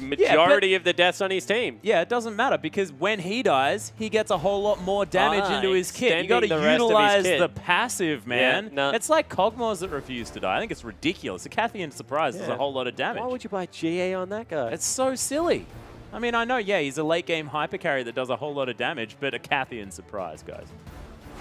majority of the deaths on his team. Yeah, it doesn't matter because when he dies, he gets a whole lot more damage into his kit. You got to utilize the passive, man. Yeah, no. It's like Cogmores that refuse to die. I think it's ridiculous. A Cathian Surprise does a whole lot of damage. Why would you buy GA on that guy? It's so silly. I mean, I know, yeah, he's a late game hyper carry that does a whole lot of damage, but a Cathian Surprise, guys.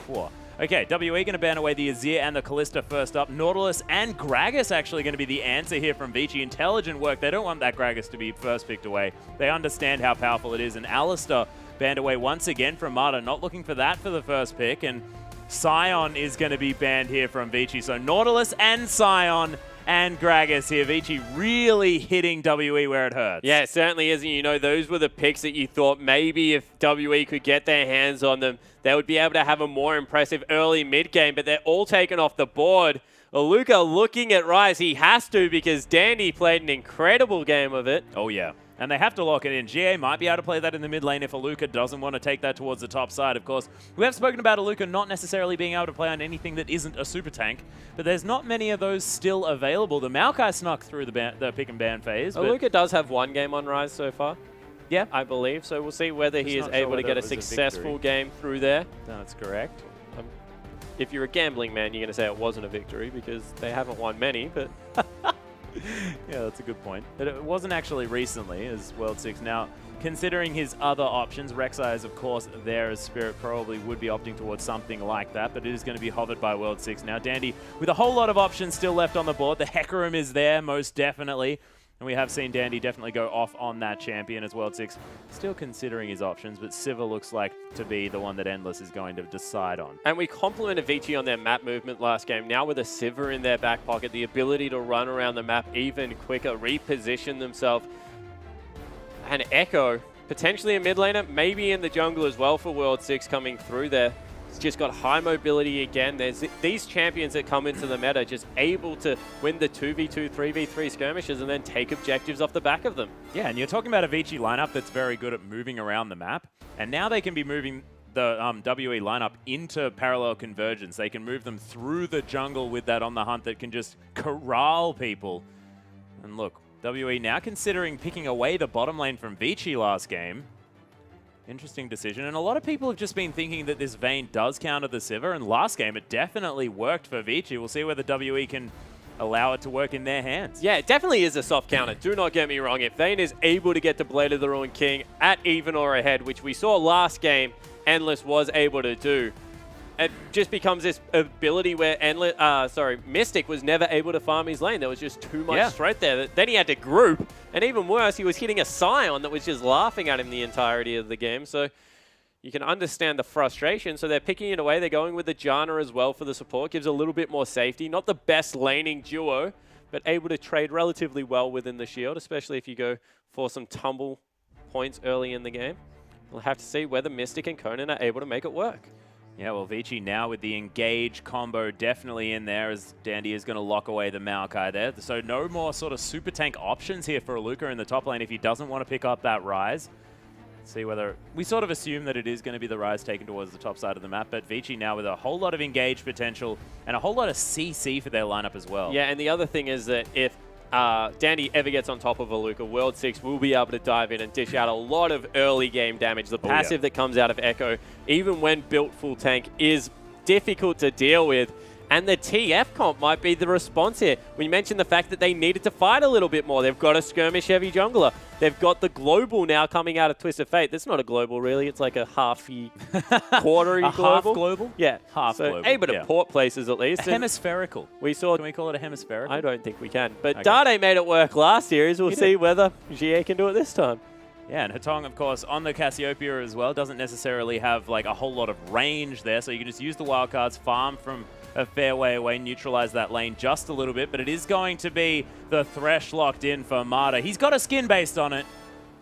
Whoa. Okay, WE going to ban away the Azir and the Kalista first up. Nautilus and Gragas actually going to be the answer here from Vici. Intelligent work. They don't want that Gragas to be first picked away. They understand how powerful it is. And Alistar banned away once again from Mata. Not looking for that for the first pick. And Sion is going to be banned here from Vici. So Nautilus and Sion and Gragas here. Vici really hitting WE where it hurts. Yeah, it certainly is. And you know, those were the picks that you thought maybe if WE could get their hands on them, they would be able to have a more impressive early mid-game, but they're all taken off the board. Aluka looking at Rise. He has to because Dandy played an incredible game of it. Oh, yeah. And they have to lock it in. GA might be able to play that in the mid lane if Aluka doesn't want to take that towards the top side. Of course, we have spoken about Aluka not necessarily being able to play on anything that isn't a super tank, but there's not many of those still available. The Maokai snuck through the pick and ban phase. Aluka does have one game on Rise so far. Yeah, I believe. So we'll see whether he is able to get a successful game through there. No, that's correct. If you're a gambling man, you're going to say it wasn't a victory because they haven't won many, but... Yeah, that's a good point. But it wasn't actually recently as World 6. Now, considering his other options, Rek'Sai is, of course, there as Spirit probably would be opting towards something like that, but it is going to be hovered by World 6. Now, Dandy, with a whole lot of options still left on the board, the Hecarim is there, most definitely. And we have seen Dandy definitely go off on that champion as World 6. Still considering his options, but Sivir looks like to be the one that Endless is going to decide on. And we complimented Vici on their map movement last game. Now with a Sivir in their back pocket, the ability to run around the map even quicker, reposition themselves. And Echo, potentially a mid laner, maybe in the jungle as well for World 6 coming through there. It's just got high mobility again. There's these champions that come into the meta just able to win the 2v2, 3v3 skirmishes and then take objectives off the back of them. Yeah, and you're talking about a Vici lineup that's very good at moving around the map. And now they can be moving the WE lineup into parallel convergence. They can move them through the jungle with that on the hunt that can just corral people. And look, WE now considering picking away the bottom lane from Vici last game. Interesting decision, and a lot of people have just been thinking that this Vayne does counter the Sivir, and last game it definitely worked for Vici. We'll see whether WE can allow it to work in their hands. Yeah, it definitely is a soft counter. Do not get me wrong. If Vayne is able to get the Blade of the Ruined King at even or ahead, which we saw last game, Endless was able to do, it just becomes this ability where Mystic was never able to farm his lane. There was just too much threat there. Then he had to group, and even worse, he was hitting a Sion that was just laughing at him the entirety of the game. So you can understand the frustration. So they're picking it away. They're going with the Janna as well for the support. Gives a little bit more safety. Not the best laning duo, but able to trade relatively well within the shield, especially if you go for some tumble points early in the game. We'll have to see whether Mystic and Conan are able to make it work. Yeah, well, Vici now with the engage combo definitely in there as Dandy is going to lock away the Maokai there. So no more sort of super tank options here for Aluka in the top lane if he doesn't want to pick up that Rise. Let's see whether... We sort of assume that it is going to be the Rise taken towards the top side of the map, but Vici now with a whole lot of engage potential and a whole lot of CC for their lineup as well. Yeah, and the other thing is that if Dandy ever gets on top of Aluka, World 6 will be able to dive in and dish out a lot of early game damage. The passive that comes out of Echo, even when built full tank, is difficult to deal with. And the TF comp might be the response here. We mentioned the fact that they needed to fight a little bit more. They've got a skirmish-heavy jungler. They've got the global now coming out of Twisted Fate. That's not a global, really. It's like a half-y, quarter-y global. Half global? Yeah. Half global. Able to port places at least. A hemispherical. Can we call it a hemispherical? I don't think we can. But Dade made it work last series. We'll see whether GA can do it this time. Yeah, and Hatong, of course, on the Cassiopeia as well, doesn't necessarily have like a whole lot of range there, so you can just use the wildcards, farm from a fair way away, neutralize that lane just a little bit, but it is going to be the Thresh locked in for Mata. He's got a skin based on it,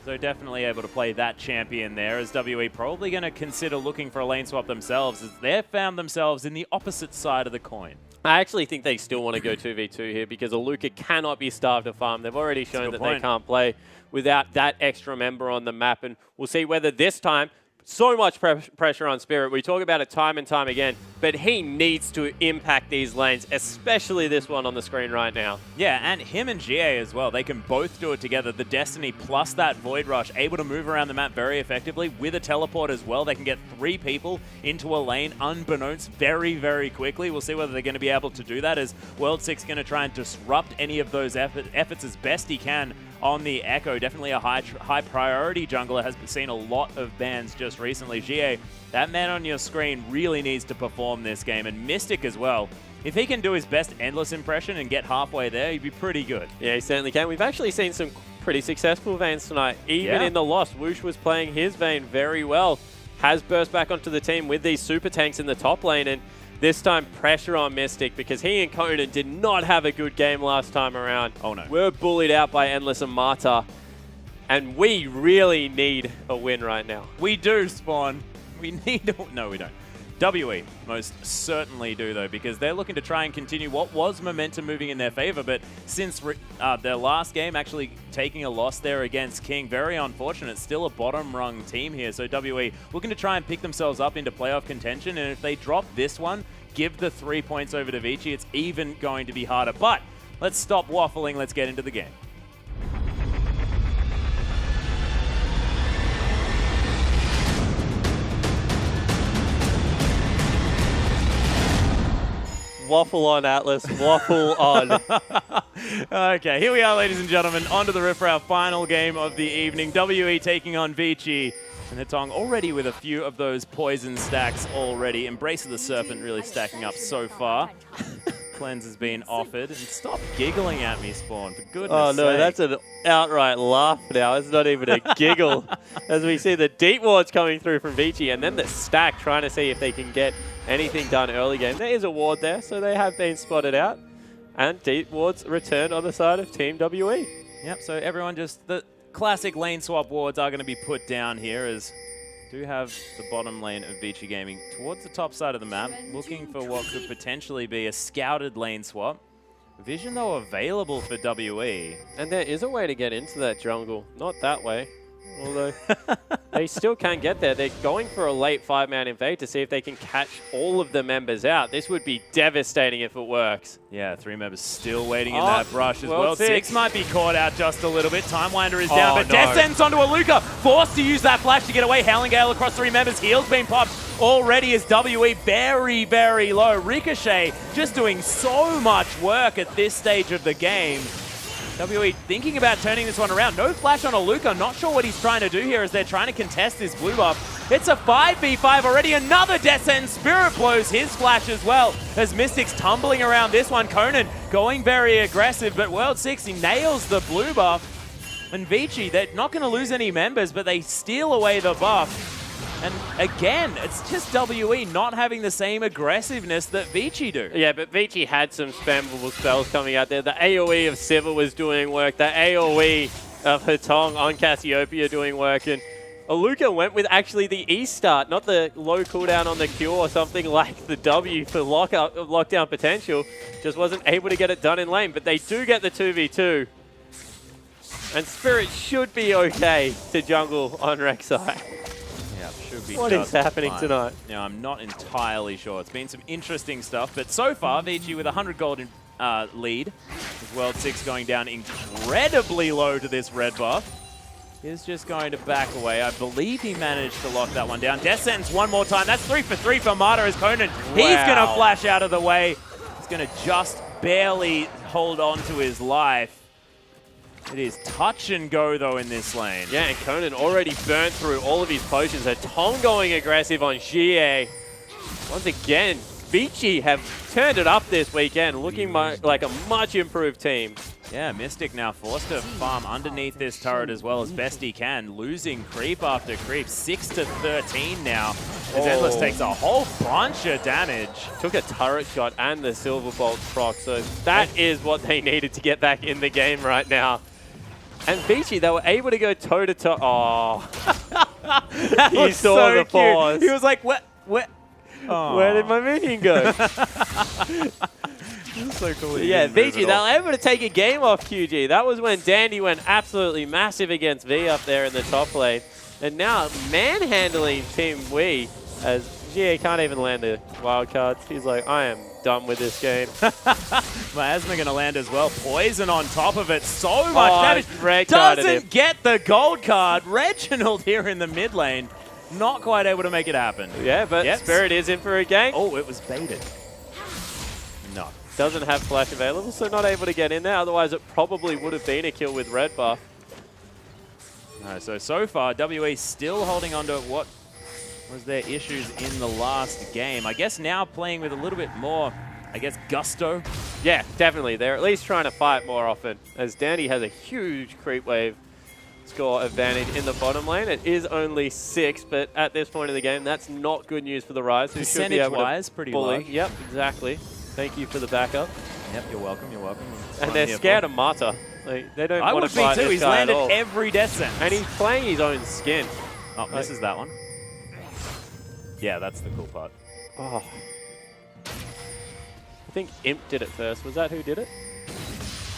so definitely able to play that champion there, as WE probably going to consider looking for a lane swap themselves, as they've found themselves in the opposite side of the coin. I actually think they still want to go 2v2 here because Aluka cannot be starved to farm. They've already shown that they can't play without that extra member on the map, and we'll see whether this time so much pressure on Spirit. We talk about it time and time again, but he needs to impact these lanes, especially this one on the screen right now. Yeah, and him and GA as well. They can both do it together. The Destiny plus that Void Rush, able to move around the map very effectively with a teleport as well. They can get 3 people into a lane unbeknownst very, very quickly. We'll see whether they're going to be able to do that, as World6 going to try and disrupt any of those efforts as best he can on the Echo. Definitely a high priority jungler. Has seen a lot of bans just recently. GA, that man on your screen really needs to perform this game, and Mystic as well. If he can do his best Endless impression and get halfway there, he'd be pretty good. Yeah, he certainly can. We've actually seen some pretty successful Vanes tonight. Even in the loss, Woosh was playing his Vane very well. Has burst back onto the team with these super tanks in the top lane, and this time pressure on Mystic because he and Conan did not have a good game last time around. Oh no. We're bullied out by Endless and Marta, and we really need a win right now. We do, Spawn. We need to... No, we don't. WE most certainly do, though, because they're looking to try and continue what was momentum moving in their favor, but since their last game actually taking a loss there against King, very unfortunate. Still a bottom-rung team here, so WE looking to try and pick themselves up into playoff contention, and if they drop this one, give the 3 points over to Vici, it's even going to be harder. But let's stop waffling, let's get into the game. Waffle on, Atlas. Waffle on. Okay, here we are, ladies and gentlemen. On to the riff for our final game of the evening. WE taking on Vici. And Hetong already with a few of those poison stacks already. Embrace of the Serpent really stacking up so far. Cleanse has been offered. And stop giggling at me, Spawn, for goodness sake. That's an outright laugh now. It's not even a giggle. As we see the deep wards coming through from Vici, and then the stack trying to see if they can get anything done early game. There is a ward there, so they have been spotted out. And deep wards returned on the side of Team WE. Yep, so everyone just... The classic lane swap wards are going to be put down here, as do have the bottom lane of Vici Gaming towards the top side of the map, looking for what could potentially be a scouted lane swap. Vision, though, available for WE. And there is a way to get into that jungle. Not that way. Although they still can't get there. They're going for a late 5-man invade to see if they can catch all of the members out. This would be devastating if it works. Yeah, 3 members still waiting in that brush as well. World6 might be caught out just a little bit. Timewinder is down, but no. Death Sentence onto Aluka. Forced to use that flash to get away. Howling Gale across 3 members. Heal's been popped already as WE very, very low. Ricochet just doing so much work at this stage of the game. WE thinking about turning this one around. No flash on Aluka. Not sure what he's trying to do here as they're trying to contest this blue buff. It's a 5v5 already. Another Death Sentence. Spirit blows his flash as well as Mystic's tumbling around this one. Conan going very aggressive, but World6, he nails the blue buff. And Vici, they're not going to lose any members, but they steal away the buff. And again, it's just WE not having the same aggressiveness that Vici do. Yeah, but Vici had some spammable spells coming out there. The AoE of Sivir was doing work. The AoE of Hetong on Cassiopeia doing work. And Aluka went with actually the E start, not the low cooldown on the Q or something like the W for lockdown potential. Just wasn't able to get it done in lane, but they do get the 2v2. And Spirit should be okay to jungle on Rek'Sai. Should be what is happening fine tonight? Now, I'm not entirely sure. It's been some interesting stuff, but so far, Vici with 100 gold in, lead. With World6 going down incredibly low to this red buff. Is just going to back away. I believe he managed to lock that one down. Death Sentence one more time. That's 3 for 3 for Marta as Conan. Wow. He's going to flash out of the way. He's going to just barely hold on to his life. It is touch and go, though, in this lane. Yeah, and Conan already burnt through all of his potions. Tom going aggressive on Xie. Once again, Vici have turned it up this weekend, looking like a much improved team. Yeah, Mystic now forced to farm underneath this turret as well as best he can, losing creep after creep. 6 to 13 now, as Endless takes a whole bunch of damage. Took a turret shot and the Silver Bolt proc, so that is what they needed to get back in the game right now. And Vici, they were able to go toe-to-toe. Oh. He saw so the pause. He was like, what? Oh. Where did my minion go? So cool. Yeah, Vici, they were able to take a game off QG. That was when Dandy went absolutely massive against V up there in the top lane. And now manhandling Team Wii as GA can't even land the wild cards. He's like, I am done with this game. Miasma going to land as well. Poison on top of it. So much damage. Doesn't Doesn't get the gold card. Reginald here in the mid lane. Not quite able to make it happen. Yeah, but Spirit is in for a gank. Oh, it was baited. No. Doesn't have flash available, so not able to get in there. Otherwise, it probably would have been a kill with red buff. No, so far, WE still holding on to what was their issues in the last game. I guess now playing with a little bit more, I guess, gusto. Yeah, definitely. They're at least trying to fight more often, as Dandy has a huge creep wave score advantage in the bottom lane. It is only 6, but at this point in the game, that's not good news for the Rise, who should be able to pretty bully. low. Yep, exactly. Thank you for the backup. Yep, you're welcome, you're welcome. And they're scared of Mata. Like, they don't I want would to be fight too. this He's guy at landed all. every death sentence. And he's playing his own skin. Oh, misses that one. Yeah, that's the cool part. Oh. I think Imp did it first. Was that who did it?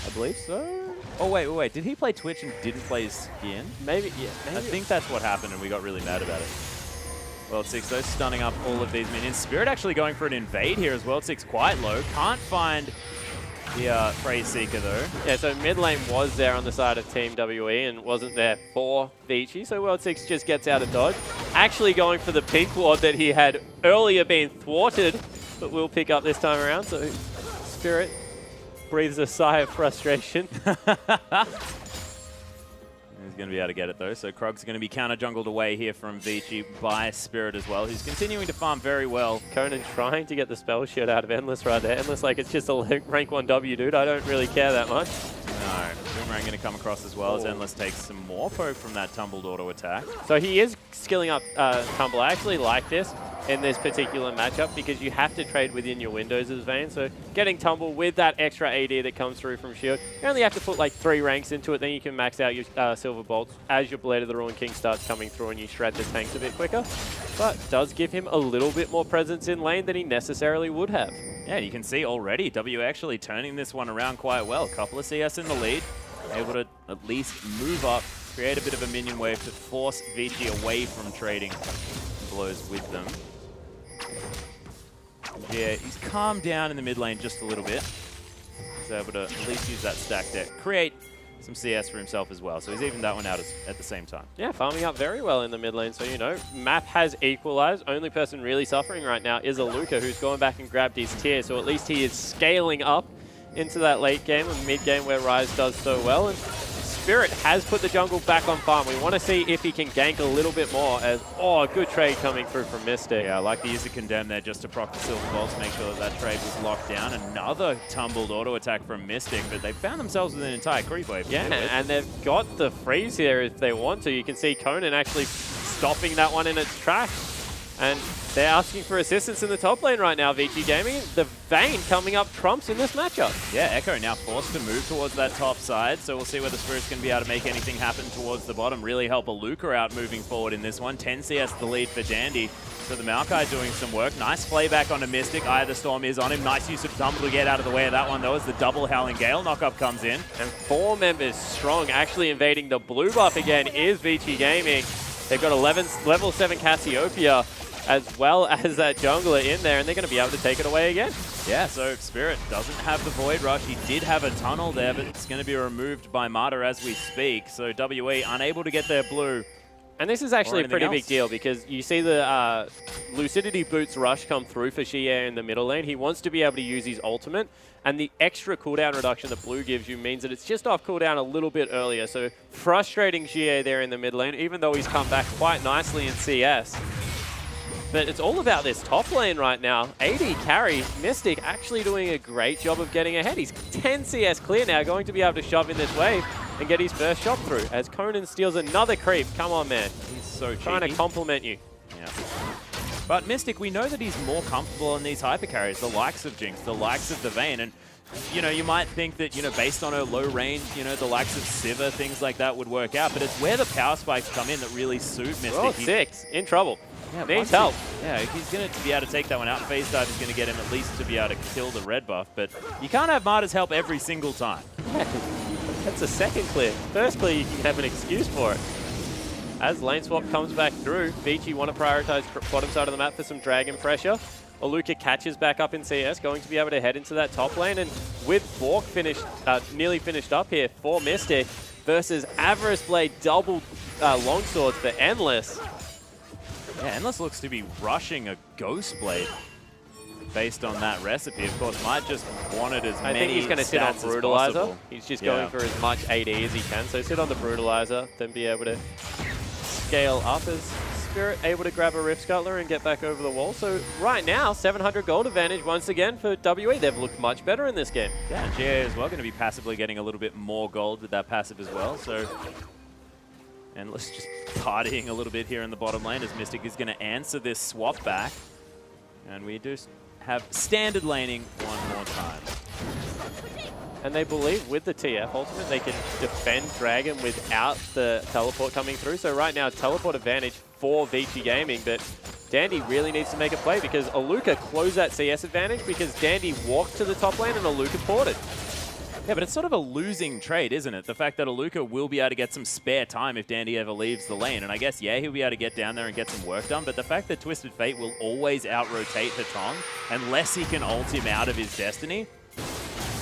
I believe so. Oh, wait. Did he play Twitch and didn't play his skin? Maybe, yeah. Maybe. I think that's what happened and we got really mad about it. World 6 though, stunning up all of these minions. Spirit actually going for an invade here as World 6 quite low. Can't find the Phrase Seeker though. Yeah, so mid lane was there on the side of Team WE and wasn't there for Vici, so World 6 just gets out of dodge. Actually going for the pink ward that he had earlier been thwarted, but will pick up this time around, so Spirit breathes a sigh of frustration. He's going to be able to get it though, so Krog's going to be counter jungled away here from Vici by Spirit as well, who's continuing to farm very well. Conan trying to get the spell shield out of Endless right there. Endless like it's just a rank 1 W, dude. I don't really care that much. No, Boomerang going to come across as well as Endless takes some more poke from that tumbled auto attack. So he is skilling up Tumble. I actually like this in this particular matchup because you have to trade within your windows as Vayne. So getting Tumble with that extra AD that comes through from shield, you only have to put like 3 ranks into it, then you can max out your Silver Bolts as your Blade of the Ruined King starts coming through and you shred the tanks a bit quicker. But does give him a little bit more presence in lane than he necessarily would have. Yeah, you can see already W actually turning this one around quite well. Couple of CS in the lead, able to at least move up, create a bit of a minion wave to force Vici away from trading blows with them. Yeah, he's calmed down in the mid lane just a little bit. He's able to at least use that stack deck, create some CS for himself as well. So he's evened that one out at the same time. Yeah, farming up very well in the mid lane. So, you know, map has equalized. Only person really suffering right now is Aluka, who's gone back and grabbed his tier. So at least he is scaling up into that late game and mid game where Rise does so well. And Spirit has put the jungle back on farm. We want to see if he can gank a little bit more as, oh, good trade coming through from Mystic. Yeah, I like the use of Condemn there just to proc the Silver Bolts, make sure that that trade was locked down. Another tumbled auto attack from Mystic, but they found themselves with an entire creep wave. Yeah, and they've got the freeze here if they want to. You can see Conan actually stopping that one in its tracks. And they're asking for assistance in the top lane right now, Vici Gaming. The Vayne coming up trumps in this matchup. Yeah, Echo now forced to move towards that top side, so we'll see whether Spirit's going to be able to make anything happen towards the bottom, really help Aluka out moving forward in this one. 10 CS the lead for Dandy. So the Maokai doing some work. Nice playback onto Mystic. Eye of the Storm is on him. Nice use of Tumble to get out of the way of that one, though, as the double Howling Gale knockup comes in. And 4 members strong, actually invading the blue buff again is Vici Gaming. They've got level 7 Cassiopeia, as well as that jungler in there, and they're going to be able to take it away again. Yeah, so Spirit doesn't have the Void Rush. He did have a tunnel there, but it's going to be removed by Mata as we speak. So WE unable to get their blue. And this is actually a pretty big deal because you see the Lucidity Boots rush come through for Xie in the middle lane. He wants to be able to use his ultimate, and the extra cooldown reduction that blue gives you means that it's just off cooldown a little bit earlier. So frustrating Xie there in the mid lane, even though he's come back quite nicely in CS. But it's all about this top lane right now. AD carry, Mystic actually doing a great job of getting ahead. He's 10 CS clear now, going to be able to shove in this wave and get his first shot through as Conan steals another creep. Come on, man. He's so trying to compliment you. Yeah. But Mystic, we know that he's more comfortable in these hyper carries, the likes of Jinx, the likes of the Vayne, and you know, you might think that, you know, based on her low range, you know, the likes of Sivir, things like that would work out, but it's where the power spikes come in that really suit Mystic. Well, 6, in trouble. Yeah, needs help. Yeah, he's going to be able to take that one out. Phase dive is going to get him at least to be able to kill the red buff, but you can't have Marta's help every single time. Yeah, that's a second clear. First clear, you can have an excuse for it. as lane swap comes back through, Vici want to prioritize bottom side of the map for some dragon pressure. Aluka catches back up in CS, going to be able to head into that top lane. And with Bork nearly finished up here for Mystic versus Avarice Blade double longswords for Endless. Yeah, Endless looks to be rushing a Ghost Blade based on that recipe. Of course, might just want it as many I think he's going to sit on stats as Brutalizer. possible. He's just going for as much AD as he can. So sit on the Brutalizer, then be able to scale up as Spirit able to grab a Rift Scuttler and get back over the wall. So right now, 700 gold advantage once again for WE. They've looked much better in this game. Yeah, and GA as well going to be passively getting a little bit more gold with that passive as well. So Endless just partying a little bit here in the bottom lane as Mystic is going to answer this swap back. And we do have standard laning one more time. And they believe with the TF ultimate, they can defend Dragon without the teleport coming through. So right now, teleport advantage for Vici Gaming, but Dandy really needs to make a play because Aluka closed that CS advantage because Dandy walked to the top lane and Aluka ported. Yeah, but it's sort of a losing trade, isn't it? The fact that Aluka will be able to get some spare time if Dandy ever leaves the lane. And I guess, yeah, he'll be able to get down there and get some work done. But the fact that Twisted Fate will always out-rotate Hatong unless he can ult him out of his destiny.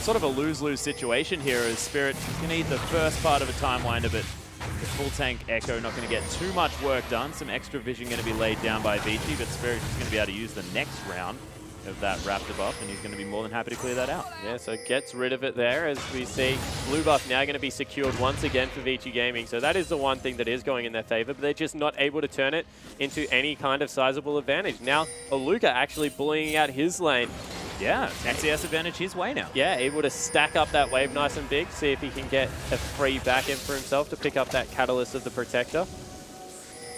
Sort of a lose-lose situation here as Spirit can eat the first part of a Time Winder, but the full tank Echo not going to get too much work done. Some extra vision going to be laid down by Vici, but Spirit is going to be able to use the next round of that Raptor buff, and he's going to be more than happy to clear that out. Yeah, so gets rid of it there as we see blue buff now going to be secured once again for Vici Gaming. So that is the one thing that is going in their favor, but they're just not able to turn it into any kind of sizable advantage. Now, Aluka actually bullying out his lane. Yeah, CS advantage his way now. Yeah, able to stack up that wave nice and big, see if he can get a free back end for himself to pick up that Catalyst of the Protector.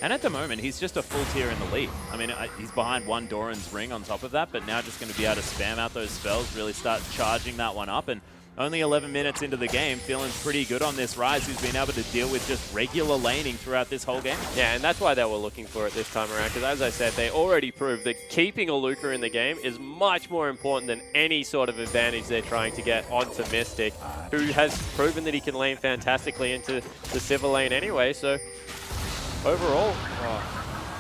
And at the moment, he's just a full tier in the lead. I mean, he's behind one Doran's ring on top of that, but now just going to be able to spam out those spells, really start charging that one up. And only 11 minutes into the game, feeling pretty good on this Rise, who's been able to deal with just regular laning throughout this whole game. Yeah, and that's why they were looking for it this time around, because as I said, they already proved that keeping Aluka in the game is much more important than any sort of advantage they're trying to get onto Mystic, who has proven that he can lane fantastically into the Civil lane anyway. So overall,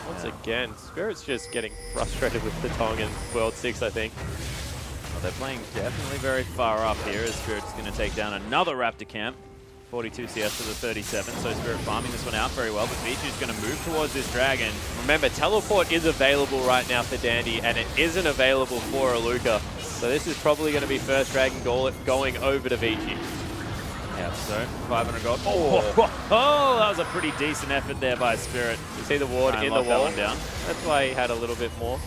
once again, Spirit's just getting frustrated with the Tong in World 6, I think. Well, they're playing definitely very far up here as Spirit's going to take down another Raptor camp. 42 CS to the 37, so Spirit farming this one out very well, but Vici's going to move towards this Dragon. Remember, teleport is available right now for Dandy, and it isn't available for Aluka. So this is probably going to be first Dragon going over to Vici. Yeah, so 500 gold. Oh, that was a pretty decent effort there by Spirit. You see the ward in the wall? Down. That's why he had a little bit more.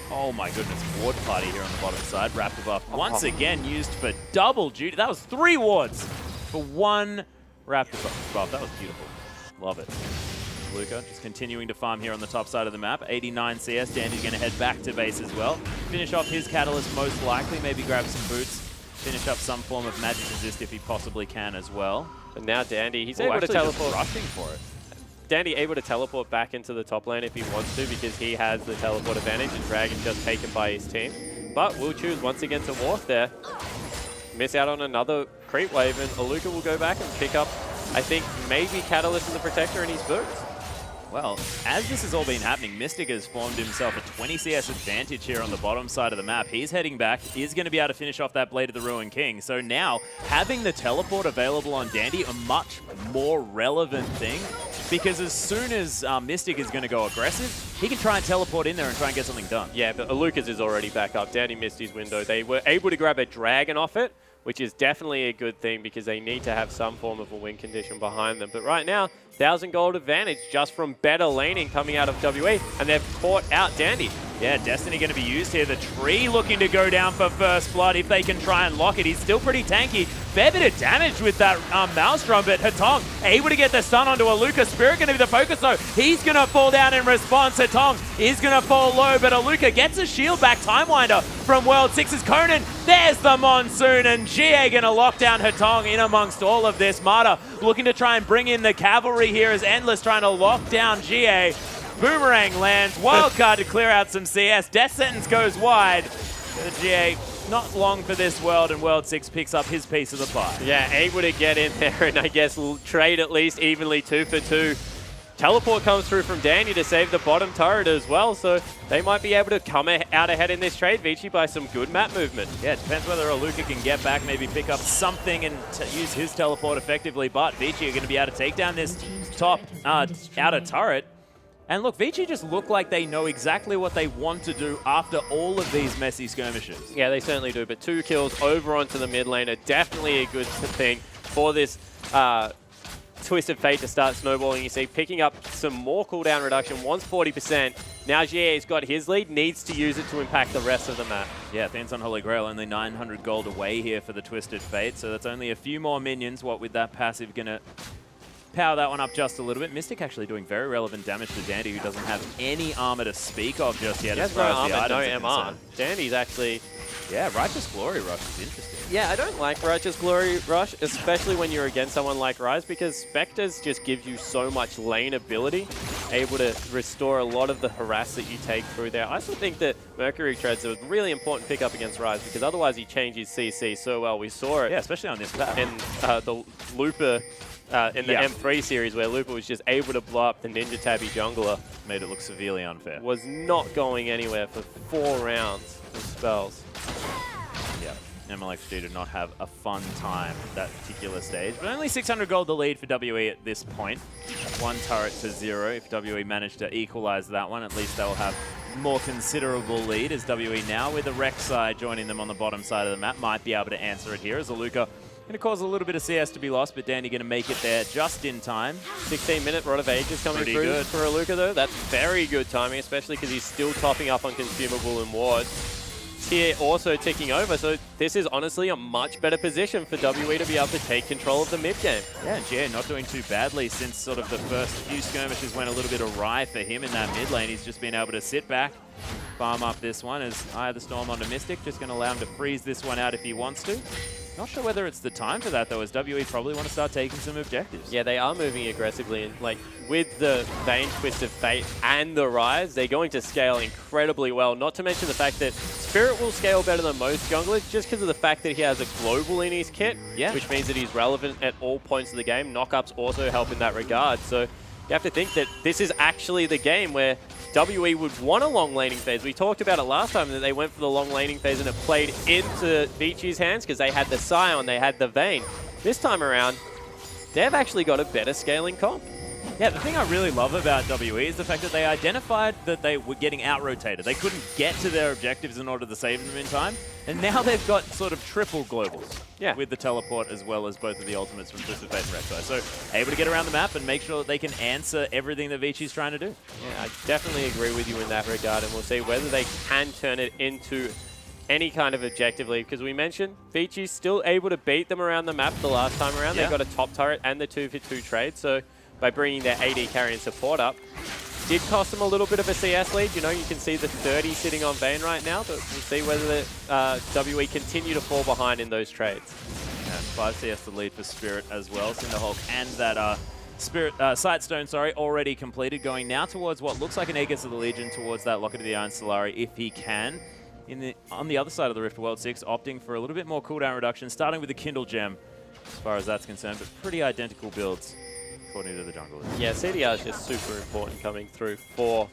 Oh my goodness, ward party here on the bottom side. Raptor buff once again used for double duty. That was 3 wards for 1 Raptor buff. That was beautiful. Love it. Luca just continuing to farm here on the top side of the map. 89 CS. Dandy's going to head back to base as well. Finish off his Catalyst most likely. Maybe grab some boots. Finish up some form of magic resist if he possibly can as well. And now Dandy, he's able to teleport. Rushing for it. Dandy able to teleport back into the top lane if he wants to because he has the teleport advantage and Dragon just taken by his team. But will choose once again to Warth there. Miss out on another creep wave and Aluka will go back and pick up, I think, maybe Catalyst and the Protector in his boots. Well, as this has all been happening, Mystic has formed himself a 20 CS advantage here on the bottom side of the map. He's heading back, is going to be able to finish off that Blade of the Ruined King. So now, having the teleport available on Dandy, a much more relevant thing, because as soon as Mystic is going to go aggressive, he can try and teleport in there and try and get something done. Yeah, but Aluka's is already back up. Dandy missed his window. They were able to grab a Dragon off it, which is definitely a good thing because they need to have some form of a win condition behind them. But right now, 1,000 gold advantage just from better laning coming out of WE, and they've caught out Dandy. Yeah, Destiny going to be used here. The tree looking to go down for first blood if they can try and lock it. He's still pretty tanky. Fair bit of damage with that Maelstrom, but Hatong able to get the stun onto Aluka. Spirit going to be the focus though. He's going to fall down in response. Hatong is going to fall low, but Aluka gets a shield back. Time Winder from World 6's Conan. There's the Monsoon, and GA going to lock down Hatong in amongst all of this. Marta looking to try and bring in the cavalry here as Endless trying to lock down GA. Boomerang lands, wildcard to clear out some CS. Death Sentence goes wide. The GA not long for this world, and World 6 picks up his piece of the pie. Yeah, able to get in there and I guess trade at least evenly 2 for 2. Teleport comes through from Danny to save the bottom turret as well, so they might be able to come out ahead in this trade, Vici, by some good map movement. Yeah, it depends whether Aluka can get back, maybe pick up something and use his teleport effectively, but Vici are going to be able to take down this top outer turret. And look, Vici just look like they know exactly what they want to do after all of these messy skirmishes. Yeah, they certainly do, but 2 kills over onto the mid lane are definitely a good thing for this Twisted Fate to start snowballing. You see, picking up some more cooldown reduction, wants 40%. Now GA's got his lead, needs to use it to impact the rest of the map. Yeah, Thins on Holy Grail, only 900 gold away here for the Twisted Fate, so that's only a few more minions. What with that passive gonna power that one up just a little bit. Mystic actually doing very relevant damage to Dandy, who doesn't have any armor to speak of just yet. As far as the items no MR. Dandy's actually... Yeah, Righteous Glory Rush is interesting. Yeah, I don't like Righteous Glory Rush, especially when you're against someone like Ryze, because Spectres just gives you so much lane ability, able to restore a lot of the harass that you take through there. I still think that Mercury Tread's a really important pickup against Ryze, because otherwise he changes CC so well. We saw it. Yeah, especially on this map. In the Looper... in the M3 series, where Looper was just able to blow up the Ninja Tabby jungler. Made it look severely unfair. Was not going anywhere for 4 rounds of spells. Yeah, MLXG did not have a fun time that particular stage. But only 600 gold the lead for WE at this point. 1 turret to 0. If WE managed to equalize that one, at least they'll have more considerable lead, as WE now with the Rek'Sai joining them on the bottom side of the map might be able to answer it here, as Aluka going to cause a little bit of CS to be lost, but Dandy going to make it there just in time. 16-minute Rod of Ages coming through good for Aluka, though. That's very good timing, especially because he's still topping up on consumable and ward. Tier also ticking over, so this is honestly a much better position for WE to be able to take control of the mid game. Yeah, and GA not doing too badly since sort of the first few skirmishes went a little bit awry for him in that mid lane. He's just been able to sit back, farm up this one as Eye of the Storm onto Mystic, just going to allow him to freeze this one out if he wants to. Not sure whether it's the time for that, though, as WE probably want to start taking some objectives. Yeah, they are moving aggressively, and like with the Vayne Twisted Fate and the Rise, they're going to scale incredibly well. Not to mention the fact that Spirit will scale better than most junglers just because of the fact that he has a global in his kit, which means that he's relevant at all points of the game. Knockups also help in that regard. So you have to think that this is actually the game where WE would want a long laning phase. We talked about it last time that they went for the long laning phase and it played into Vici's hands because they had the Scion, they had the Vayne. This time around, they've actually got a better scaling comp. Yeah, the thing I really love about WE is the fact that they identified that they were getting out-rotated. They couldn't get to their objectives in order to save them in time, and now they've got sort of triple globals with the teleport as well as both of the ultimates from Twisted Fate and Rek'Sai. So able to get around the map and make sure that they can answer everything that Vici's trying to do. Yeah, I definitely agree with you in that regard, and we'll see whether they can turn it into any kind of objective lead, because we mentioned Vici's still able to beat them around the map the last time around. They got a top turret and the 2-for-2 trade, so by bringing their AD carry and support up. Did cost them a little bit of a CS lead. You know, you can see the 30 sitting on Vayne right now, but we'll see whether the WE continue to fall behind in those trades. Yeah, 5 CS to lead for Spirit as well. Cinderhulk and that Sightstone, already completed, going now towards what looks like an Aegis of the Legion, towards that Locket of the Iron Solari if he can. On the other side of the Rift, World 6 opting for a little bit more cooldown reduction, starting with the Kindle Gem as far as that's concerned, but pretty identical builds according to the junglers. Yeah, CDR is just super important coming through for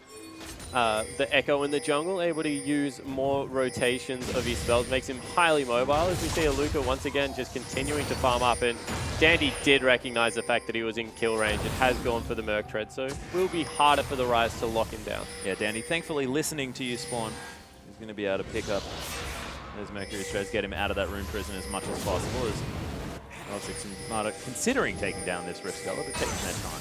the Echo in the jungle, able to use more rotations of his spells, makes him highly mobile, as we see Aluka once again just continuing to farm up, and Dandy did recognize the fact that he was in kill range and has gone for the Merc Tread, so it will be harder for the Rise to lock him down. Yeah, Dandy thankfully listening to you, Spawn. He's going to be able to pick up those Mercury Treads, get him out of that rune prison as much as possible, as World 6 considering taking down this Rift Scuttler, but taking their time.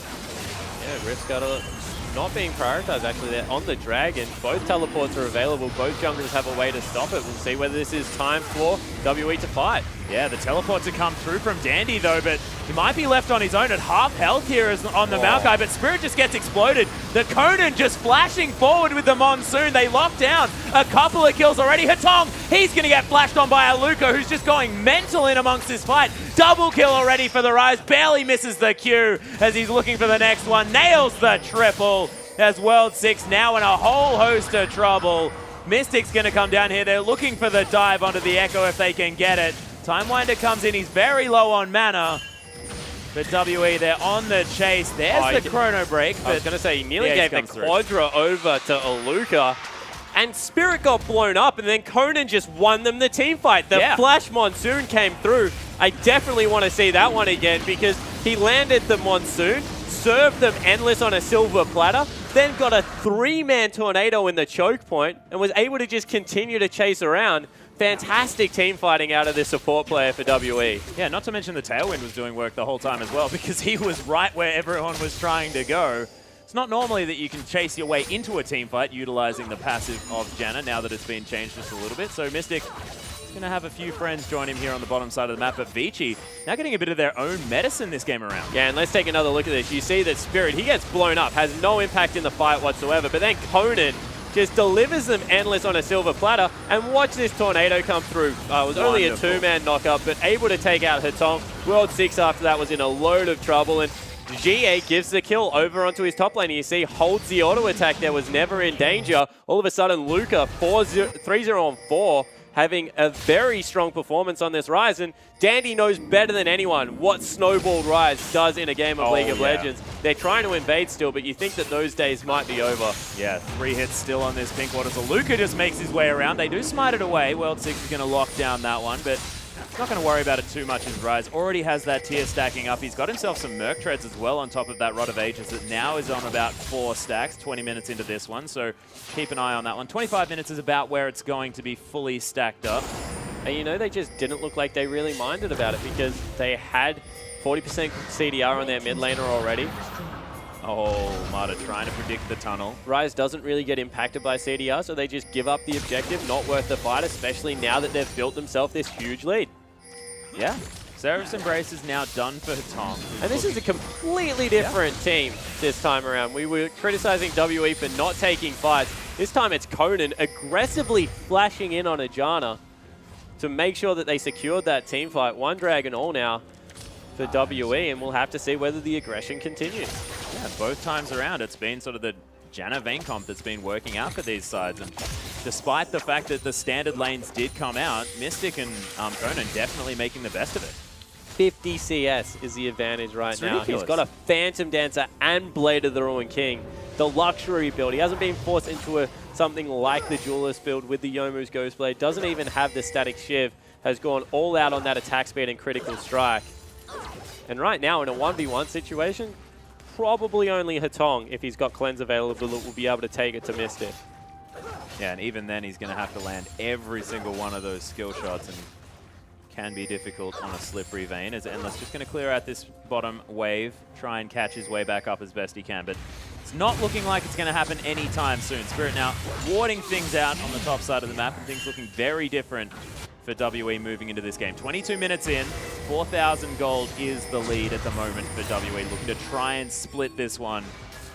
Yeah, Rift Scuttler not being prioritized actually. They're on the Dragon. Both teleports are available. Both junglers have a way to stop it. We'll see whether this is time for WE to fight. Yeah, the teleports have come through from Dandy though, but he might be left on his own at half health here as on the Maokai, but Spirit just gets exploded. The Conan just flashing forward with the Monsoon. They lock down a couple of kills already. Hatong, he's going to get flashed on by Aluka, who's just going mental in amongst this fight. Double kill already for the Rise. Barely misses the Q as he's looking for the next one. Nails the triple as World 6 now in a whole host of trouble. Mystic's going to come down here. They're looking for the dive onto the Echo if they can get it. Timewinder comes in. He's very low on mana. But WE, they're on the chase. There's the chrono break. I was going to say, he nearly gave the through. Quadra over to Aluka. And Spirit got blown up, and then Conan just won them the team fight. The Flash Monsoon came through. I definitely want to see that one again because he landed the Monsoon, served them endless on a silver platter, then got a 3-man tornado in the choke point, and was able to just continue to chase around. Fantastic team fighting out of this support player for WE. Yeah, not to mention the Tailwind was doing work the whole time as well because he was right where everyone was trying to go. It's not normally that you can chase your way into a team fight utilizing the passive of Janna now that it's been changed just a little bit. So Mystic is going to have a few friends join him here on the bottom side of the map, but Vici now getting a bit of their own medicine this game around. Yeah, and let's take another look at this. You see that Spirit, he gets blown up, has no impact in the fight whatsoever, but then Conan just delivers them endless on a silver platter, and watch this tornado come through. It was only a 2-man knockup, but able to take out Hatong. World 6 after that was in a load of trouble, and GA gives the kill over onto his top lane. You see, holds the auto attack there, was never in danger. All of a sudden, Luca 3-0 on 4, having a very strong performance on this Rise. And Dandy knows better than anyone what snowballed Rise does in a game of League of Legends. They're trying to invade still, but you think that those days might be over. Yeah, 3 hits still on this pink water. So Luca just makes his way around. They do smite it away. World 6 is going to lock down that one, but not going to worry about it too much as Rise already has that tier stacking up. He's got himself some Merc Treads as well on top of that Rod of Ages that now is on about 4 stacks, 20 minutes into this one. So keep an eye on that one. 25 minutes is about where it's going to be fully stacked up. And you know, they just didn't look like they really minded about it because they had 40% CDR on their mid laner already. Oh, Mata trying to predict the tunnel. Rise doesn't really get impacted by CDR, so they just give up the objective. Not worth the fight, especially now that they've built themselves this huge lead. Yeah. Seraph's Embrace is now done for Hatong. And this is a completely different team this time around. We were criticizing WE for not taking fights. This time it's Conan aggressively flashing in on Ajana to make sure that they secured that team fight. 1 dragon all now for WE, and we'll have to see whether the aggression continues. Yeah, both times around, it's been sort of the Janna Vayne comp that's been working out for these sides. And despite the fact that the standard lanes did come out, Mystic and Conan definitely making the best of it. 50 CS is the advantage right now. Ridiculous. He's got a Phantom Dancer and Blade of the Ruined King. The luxury build. He hasn't been forced into something like the Duelist build with the Youmuu's Ghostblade. Doesn't even have the Static Shiv. Has gone all out on that attack speed and critical strike. And right now in a 1v1 situation, probably only Hatong, if he's got Cleanse available, will be able to take it to Mystic. Yeah, and even then he's going to have to land every single one of those skill shots, and can be difficult on a slippery Vayne. As Endless just going to clear out this bottom wave, try and catch his way back up as best he can, but it's not looking like it's going to happen anytime soon. Spirit now warding things out on the top side of the map, and things looking very different for WE moving into this game. 22 minutes in, 4,000 gold is the lead at the moment for WE, looking to try and split this one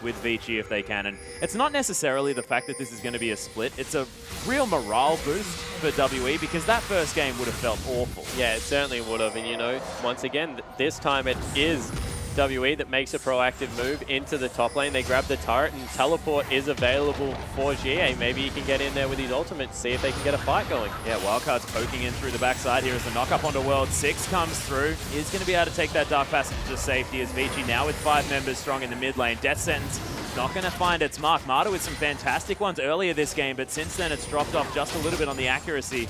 with Vici if they can. And it's not necessarily the fact that this is going to be a split, it's a real morale boost for WE because that first game would have felt awful. Yeah, it certainly would have. And you know, once again, this time it is WE that makes a proactive move into the top lane. They grab the turret and teleport is available for GA. Maybe he can get in there with his ultimate, see if they can get a fight going. Yeah, Wildcard's poking in through the backside here as the knock-up onto World 6 comes through. He's going to be able to take that Dark Passage to safety as Vici now with 5 members strong in the mid lane. Death Sentence not going to find its mark. Mata with some fantastic ones earlier this game, but since then it's dropped off just a little bit on the accuracy.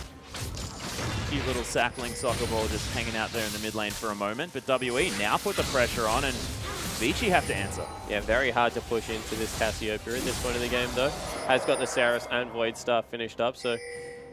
Cute little sapling soccer ball just hanging out there in the mid lane for a moment. But WE now put the pressure on, and Vici have to answer. Yeah, very hard to push into this Cassiopeia at this point in the game, though. Has got the Saris and Void Star finished up, so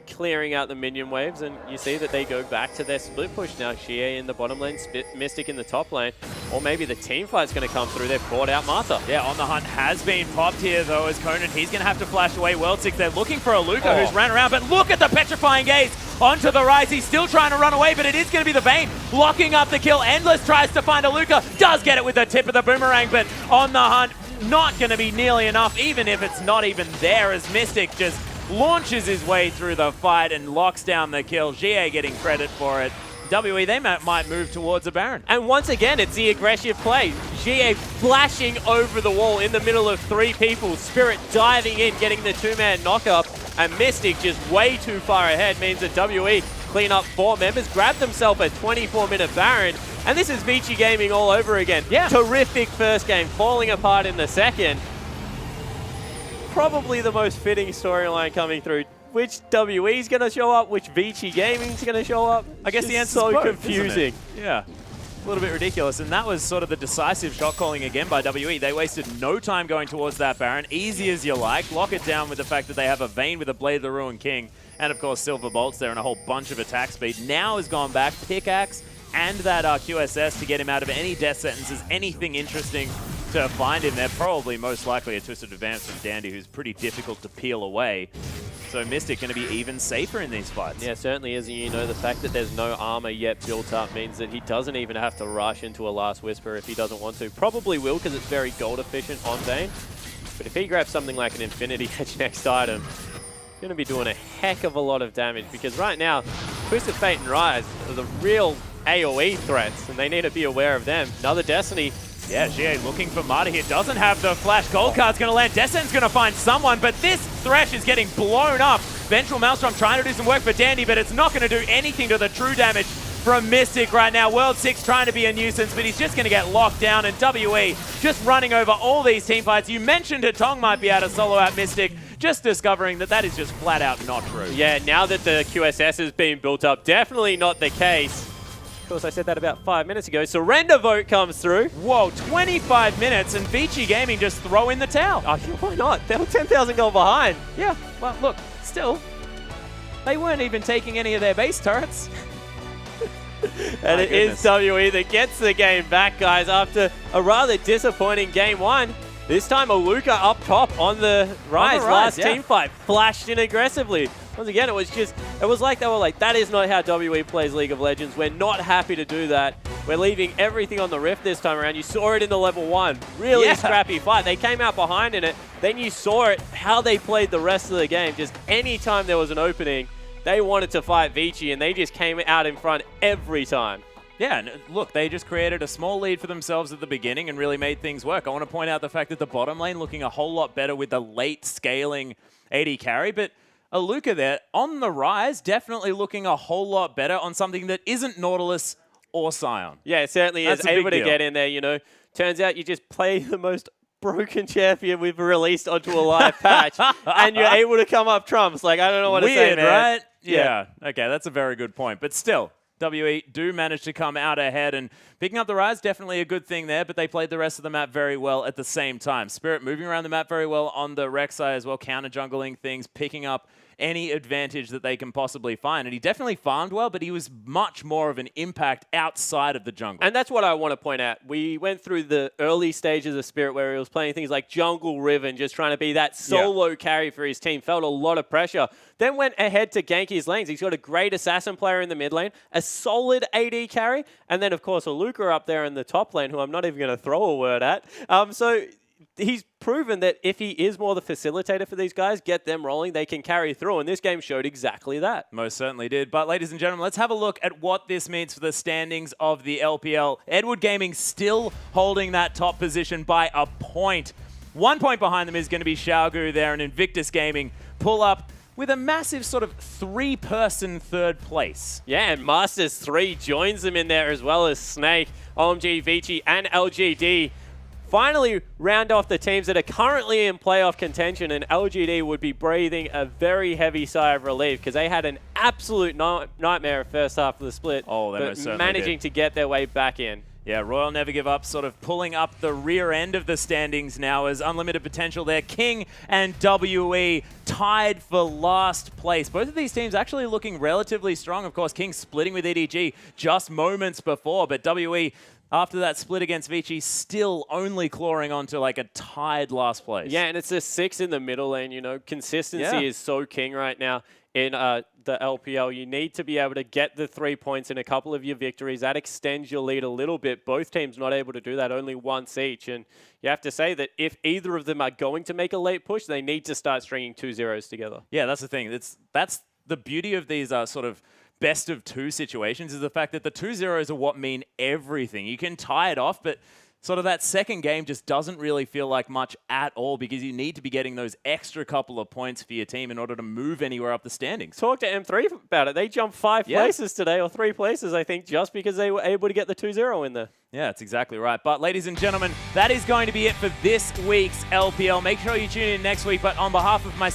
clearing out the minion waves, and you see that they go back to their split push now. Xie in the bottom lane, Mystic in the top lane, or maybe the team fight's going to come through. They've brought out Mata. Yeah, On the Hunt has been popped here, though, as Conan, he's going to have to flash away World 6. They're looking for a Luca who's ran around, but look at the Petrifying Gaze onto the Rise. He's still trying to run away, but it is going to be the Vayne locking up the kill. Endless tries to find a Luca, does get it with the tip of the boomerang, but On the Hunt not going to be nearly enough, even if it's not even there, as Mystic just launches his way through the fight and locks down the kill. GA getting credit for it. WE, they might move towards a Baron. And once again, it's the aggressive play. GA flashing over the wall in the middle of 3 people. Spirit diving in, getting the 2-man knock-up. And Mystic just way too far ahead means that WE clean up 4 members, grab themselves a 24-minute Baron, And this is Vici Gaming all over again. Yeah. Terrific first game, falling apart in the second. Probably the most fitting storyline coming through. Which WE is going to show up? Which Vici Gaming is going to show up? I guess the answer's so both, confusing. Yeah. A little bit ridiculous, and that was sort of the decisive shot calling again by WE. They wasted no time going towards that Baron. Easy as you like. Lock it down with the fact that they have a Vayne with a Blade of the Ruined King, and of course Silver Bolts there and a whole bunch of attack speed. Now has gone back, Pickaxe and that QSS to get him out of any death sentences, anything interesting to find him there. Probably most likely a Twisted Advance from Dandy, who's pretty difficult to peel away. So Mystic going to be even safer in these fights. Yeah, certainly is. And you know, the fact that there's no armor yet built up means that he doesn't even have to rush into a Last Whisper if he doesn't want to. Probably will, because it's very gold efficient on Vayne. But if he grabs something like an Infinity Edge next item, he's going to be doing a heck of a lot of damage, because right now, Twisted Fate and Rise are the real AoE threats, and they need to be aware of them. Another Destiny. Yeah, GA looking for Marta here. Doesn't have the flash. Gold card's going to land. Descent's going to find someone, but this Thresh is getting blown up. Vengeful Maelstrom trying to do some work for Dandy, but it's not going to do anything to the true damage from Mystic right now. World 6 trying to be a nuisance, but he's just going to get locked down, and WE just running over all these team fights. You mentioned Hatong might be able to solo out Mystic. Just discovering that that is just flat out not true. Yeah, now that the QSS has been built up, definitely not the case. Of course, I said that about 5 minutes ago. Surrender vote comes through. Whoa, 25 minutes and Vici Gaming just throw in the towel. Oh, why not? They were 10,000 gold behind. Yeah, well, look, still, they weren't even taking any of their base turrets. And it is WE that gets the game back, guys, after a rather disappointing game one. This time, Aluka up top on the Rise. Last team fight, flashed in aggressively. Once again, it was like they were like, that is not how WE plays League of Legends. We're not happy to do that. We're leaving everything on the Rift this time around. You saw it in the level 1. Really scrappy fight. They came out behind in it. Then you saw it, how they played the rest of the game. Just any time there was an opening, they wanted to fight Vici, and they just came out in front every time. Yeah, and look, they just created a small lead for themselves at the beginning and really made things work. I want to point out the fact that the bottom lane looking a whole lot better with the late scaling AD carry, but Aluka there on the Rise definitely looking a whole lot better on something that isn't Nautilus or Scion. Yeah, it certainly is able to get in there, you know. Turns out you just play the most broken champion we've released onto a live patch, and you're able to come up trumps. Like, I don't know what to say, man. Right? Yeah. Okay, that's a very good point. But still, WE do manage to come out ahead, and picking up the Rise, definitely a good thing there, but they played the rest of the map very well at the same time. Spirit moving around the map very well on the Rek'Sai as well, counter-jungling things, picking up any advantage that they can possibly find. And he definitely farmed well, but he was much more of an impact outside of the jungle. And that's what I want to point out. We went through the early stages of Spirit where he was playing things like Jungle Riven, just trying to be that solo carry for his team. Felt a lot of pressure. Then went ahead to gank his lanes. He's got a great assassin player in the mid lane, a solid AD carry, and then, of course, Aluka up there in the top lane, who I'm not even going to throw a word at. So he's proven that if he is more the facilitator for these guys, get them rolling, they can carry through, and this game showed exactly that. Most certainly did. But ladies and gentlemen, let's have a look at what this means for the standings of the LPL. Edward Gaming still holding that top position by a point. 1 point behind them is going to be Xiaogu there, and Invictus Gaming pull up with a massive sort of 3-person third place. Yeah, and Masters 3 joins them in there, as well as Snake, OMG, Vici, and LGD. Finally round off the teams that are currently in playoff contention, and LGD would be breathing a very heavy sigh of relief because they had an absolute nightmare first half of the split, but managing to get their way back in. Yeah, Royal Never Give Up sort of pulling up the rear end of the standings now as unlimited potential there. King and WE tied for last place. Both of these teams actually looking relatively strong. Of course, King splitting with EDG just moments before, but WE, after that split against Vici, still only clawing onto like a tied last place. Yeah, and it's a 6 in the middle lane, you know. Consistency is so king right now in the LPL. You need to be able to get the 3 points in a couple of your victories. That extends your lead a little bit. Both teams not able to do that, only once each. And you have to say that if either of them are going to make a late push, they need to start stringing 2 zeros together. Yeah, that's the thing. That's the beauty of these sort of best of 2 situations, is the fact that the 2 zeros are what mean everything. You can tie it off, but sort of that second game just doesn't really feel like much at all because you need to be getting those extra couple of points for your team in order to move anywhere up the standings. Talk to M3 about it. They jumped 5 places today, or 3 places, I think, just because they were able to get the 2-0 in there. Yeah, that's exactly right. But ladies and gentlemen, that is going to be it for this week's LPL. Make sure you tune in next week. But on behalf of myself,